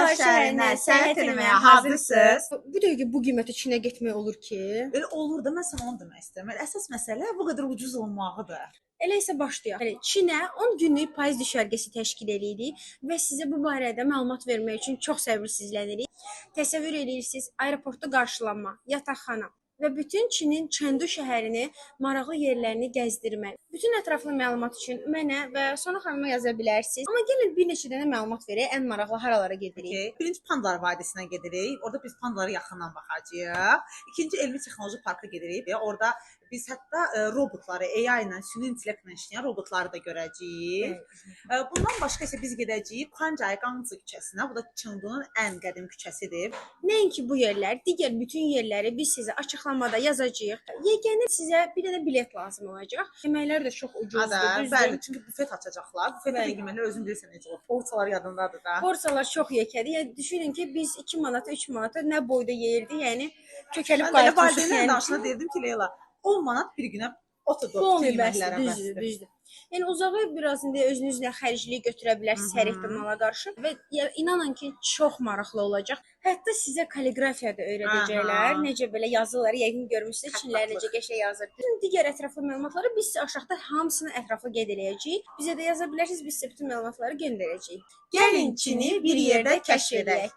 Şanxay şəhərinə səyahət etməyə hazırsınız. Bu dəqiqə bu qiymətə Çinə getmək olur ki? Elə olur da, mən sana onu demək istəyirəm. Əsas məsələ bu qədər ucuz olmağıdır. Elə isə başlayaq. Çinə 10 günlük payız düşərgəsi təşkil edirik və sizə bu barədə məlumat vermək üçün çox səbirsizlənirik. Təsəvvür edirsiniz, aeroportda qarşılanma, yataqxana və bütün Çinin Çəndu şəhərini, maraqlı yerlərini gəzdirmək. Bütün ətraflı məlumat üçün mənə və Sona xanıma yaza bilərsiniz. Amma gəlin bir neçə dənə məlumat verək, ən maraqlı haralara gedirik. Okay. Birinci Pandalar vadisinə gedirik. Orada biz pandalara yaxından baxacağıq. İkinci Elmi Texnoloji Parka gedirik və orada biz hətta robotları, AI ilə, süni intellektlə işləyən robotları da görəcəyik. Bundan başqa isə biz gedəcəyik Kuancay Qangzi küçəsinə. Bu da Çindunun ən qədim küçəsidir. Nəinki bu yerlər, digər bütün yerləri biz sizə açıqlamada yazacağıq. Yeganə sizə bir dənə bilet lazım olacaq. Yeməklər də çox ucuzdur. Bəli, çünki bufet açacaqlar. Bufetdə yeməklər özün bilirsən necə olur. Porsiyalar yadındadır da. Porsiyalar çox yekədir. Yəni düşünün ki, biz 2 manata, 3 manata nə boyda yeyirdik, yəni kökəlib qayıtmışıq. Mən valideynlərin danışına deyirdim ki, Leyla, 10 manat bir günə oturduk yeməklərə bəsdir. Düzdür. Yəni uzağı biraz indi özünüzlə xərcliyi götürə bilərsiniz hər ehtimala qarşı və inanın ki, çox maraqlı olacaq. Hətta sizə kalligrafiya da öyrədəcəklər. Necə belə yazıları yəqin görmüsünüz, Çinlər necə qəşəng yazır. Bütün digər ətraflı məlumatları biz sizə aşağıda hamısını ətraflı qeyd edəcəyik. Bizə də yaza bilərsiniz, biz sizə bütün məlumatları göndərəcəyik. Gəlin Çini bir yerdə kəşf edək.